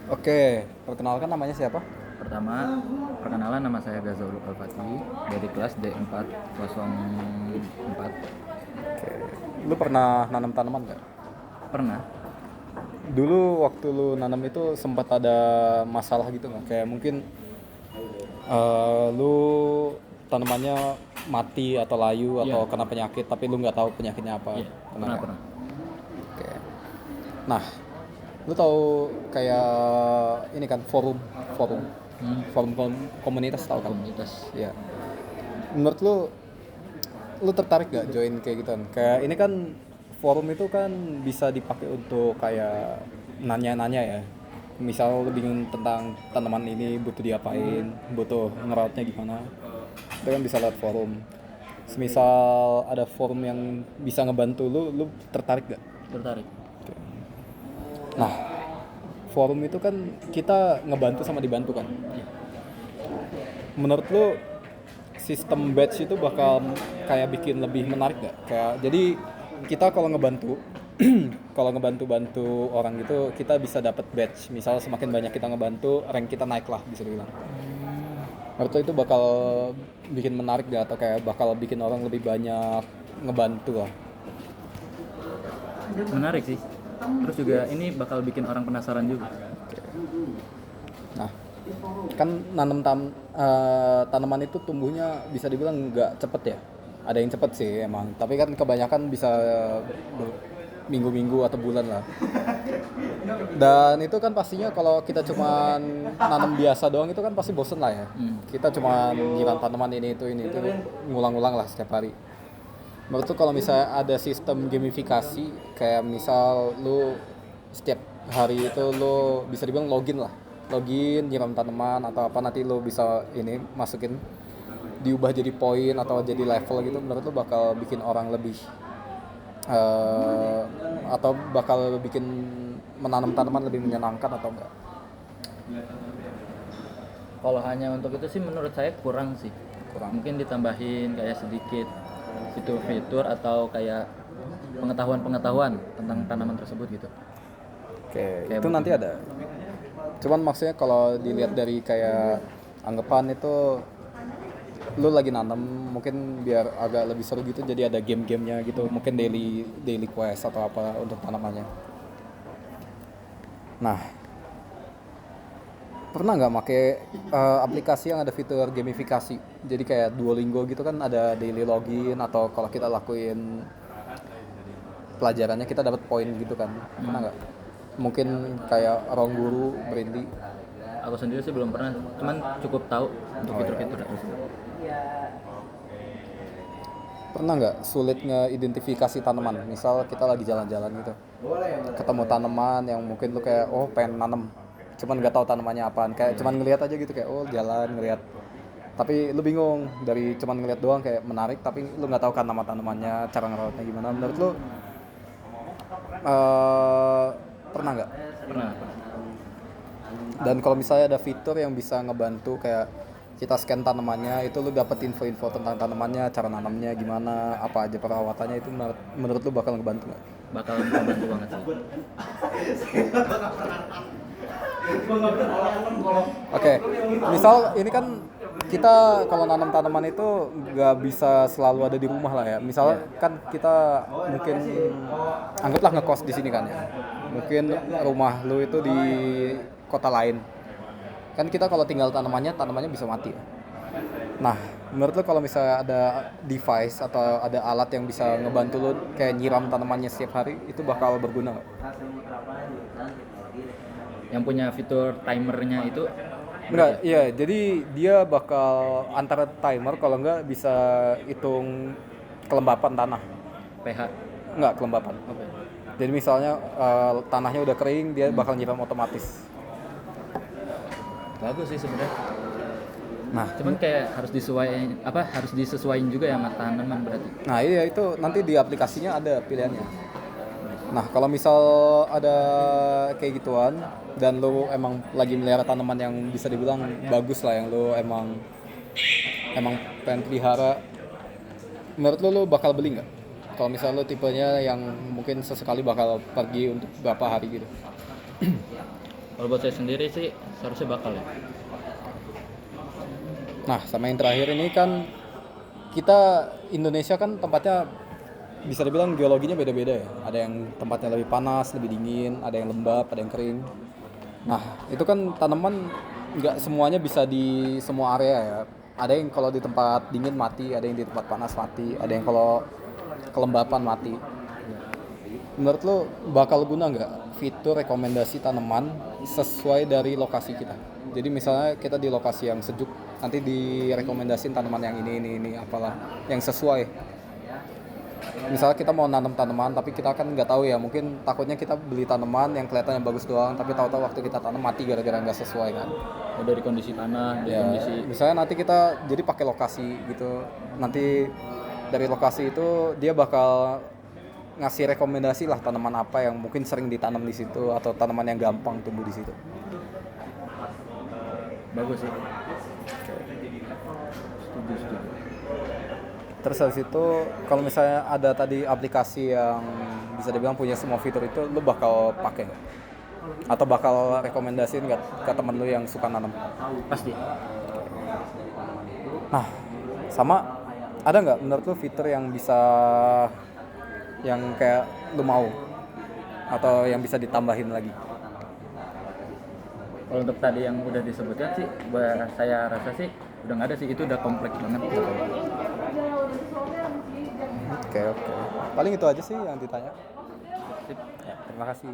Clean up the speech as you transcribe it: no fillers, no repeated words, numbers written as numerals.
Oke, perkenalkan namanya siapa? Pertama, perkenalan, nama saya Ghazalul Al-Fatih dari kelas D404. Oke. Lu pernah nanam tanaman nggak? Pernah. Dulu waktu lu nanam itu sempat ada masalah gitu nggak? Kayak mungkin lu tanamannya mati atau layu atau Iya. kena penyakit, tapi lu nggak tahu penyakitnya apa. Iya, Pernah pernah nggak? pernah. Oke. Nah, lu tahu kayak ini kan forum, komunitas tahu kan? Komunitas. Iya. Menurut lu tertarik gak join kayak gitu kan? Kayak ini kan forum itu kan bisa dipakai untuk kayak nanya-nanya ya. Misal lu bingung tentang tanaman ini butuh diapain, butuh ngerawatnya gimana. Itu kan bisa lewat forum. Semisal ada forum yang bisa ngebantu lu tertarik gak? Tertarik. Nah, forum itu kan kita ngebantu sama dibantu kan. Iya. Menurut lu sistem badge itu bakal kayak bikin lebih menarik gak? Kayak jadi kita kalau ngebantu kalau ngebantu orang gitu kita bisa dapat badge. Misal semakin banyak kita ngebantu, rank kita naik lah bisa dibilang. Menurut lu itu bakal bikin menarik gak atau kayak bakal bikin orang lebih banyak ngebantu lah? Menarik sih. Terus juga ini bakal bikin orang penasaran juga. Nah, kan tanaman itu tumbuhnya bisa dibilang nggak cepet ya. Ada yang cepet sih emang, tapi kan kebanyakan bisa minggu-minggu atau bulan lah. Dan itu kan pastinya kalau kita cuman nanam biasa doang itu kan pasti bosen lah ya. Kita cuman nyiram tanaman ini itu ngulang-ulang lah setiap hari. Menurut tuh kalau misalnya ada sistem gamifikasi kayak misal lu setiap hari itu lu bisa dibilang login nyiram tanaman atau apa, nanti lu bisa ini masukin diubah jadi poin atau jadi level gitu, menurut lu bakal bikin orang lebih atau bakal bikin menanam tanaman lebih menyenangkan atau enggak? Kalau hanya untuk itu sih menurut saya kurang sih. Kurang. Mungkin ditambahin kayak sedikit fitur-fitur atau kayak pengetahuan tentang tanaman tersebut gitu. Oke, Kayak itu nanti begitu. ada. Cuman maksudnya kalau dilihat dari kayak anggapan itu lu lagi nanam mungkin biar agak lebih seru gitu, jadi ada game-gamenya gitu, mungkin daily daily quest atau apa untuk tanamannya. Nah, pernah nggak make aplikasi yang ada fitur gamifikasi? Jadi kayak Duolingo gitu kan ada daily login, atau kalau kita lakuin pelajarannya kita dapat poin gitu kan? Pernah nggak? Mungkin kayak Ruang Guru, Brainly. Aku sendiri sih belum pernah, cuman cukup tahu untuk Oh, fitur-fitur iya. tersebut. Pernah nggak sulit ngeidentifikasi tanaman? Misal kita lagi jalan-jalan gitu, ketemu tanaman yang mungkin lu kayak oh pengen nanam, cuman nggak tahu tanamannya apaan, kayak cuman ngelihat aja gitu, kayak oh jalan ngelihat, tapi lu bingung dari cuman ngelihat doang kayak menarik, tapi lu nggak tahu kan nama tanamannya, cara ngerawatnya gimana. Menurut lu eh, pernah nggak? Pernah. Dan kalau misalnya ada fitur yang bisa ngebantu kayak kita scan tanamannya, itu lu dapet info-info tentang tanamannya, cara nanamnya gimana, apa aja perawatannya, itu menurut lu bakal ngebantu nggak? Bakal membantu banget sih. Oke, misal ini kan kita kalau nanam tanaman itu nggak bisa selalu ada di rumah lah ya. Misal kan kita mungkin anggaplah ngekos di sini kan ya. Mungkin rumah lu itu di kota lain. Kan kita kalau tinggal tanamannya bisa mati ya. Nah, menurut lu kalau misalnya ada device atau ada alat yang bisa ngebantu lu kayak nyiram tanamannya setiap hari, itu bakal berguna nggak? Yang punya fitur timernya itu Enggak, iya. Jadi dia bakal antara timer, kalau enggak bisa hitung kelembapan tanah. PH. Enggak, kelembapan. Oke. Jadi misalnya tanahnya udah kering, dia bakal nyiram otomatis. Bagus sih sebenarnya. Nah, Cuman kayak harus disesuaiin juga ya sama tanaman berarti. nah iya itu nanti di aplikasinya ada pilihannya. Nah, kalau misal ada kayak gituan dan lu emang lagi melihara tanaman yang bisa dibilang bagus lah, yang lu emang emang pengen pelihara, menurut lu bakal beli nggak? Kalau misalnya lu tipenya yang mungkin sesekali bakal pergi untuk berapa hari gitu. Kalau buat saya sendiri sih seharusnya bakal ya. Nah, sama yang terakhir ini kan kita Indonesia kan tempatnya bisa dibilang geologinya beda-beda ya. Ada yang tempatnya lebih panas, lebih dingin, ada yang lembab, ada yang kering. Nah, itu kan tanaman nggak semuanya bisa di semua area ya. Ada yang kalau di tempat dingin mati, ada yang di tempat panas mati, ada yang kalau kelembapan mati. Menurut lo bakal guna nggak fitur rekomendasi tanaman sesuai dari lokasi kita? Jadi misalnya kita di lokasi yang sejuk, nanti direkomendasiin tanaman yang ini apalah yang sesuai. Misalnya kita mau nanam tanaman tapi kita kan nggak tahu ya, mungkin takutnya kita beli tanaman yang kelihatannya bagus doang tapi tahu-tahu waktu kita tanam mati gara-gara nggak sesuai kan. Dari kondisi tanah, dari Ya, kondisi misalnya nanti kita jadi pakai lokasi gitu, nanti dari lokasi itu dia bakal ngasih rekomendasi lah tanaman apa yang mungkin sering ditanam di situ atau tanaman yang gampang tumbuh di situ. bagus sih. Setuju. Terus habis itu kalau misalnya ada tadi aplikasi yang bisa dibilang punya semua fitur itu, lu bakal pakai nggak? Atau bakal rekomendasiin nggak ke temen lu yang suka nanam? Pasti. Nah, sama ada nggak menurut lu fitur yang bisa yang kayak lu mau atau yang bisa ditambahin lagi? Kalau untuk tadi yang udah disebutkan sih, saya rasa sih udah nggak ada sih, itu udah kompleks banget. Oke. Paling itu aja sih yang ditanya. Ya, terima kasih.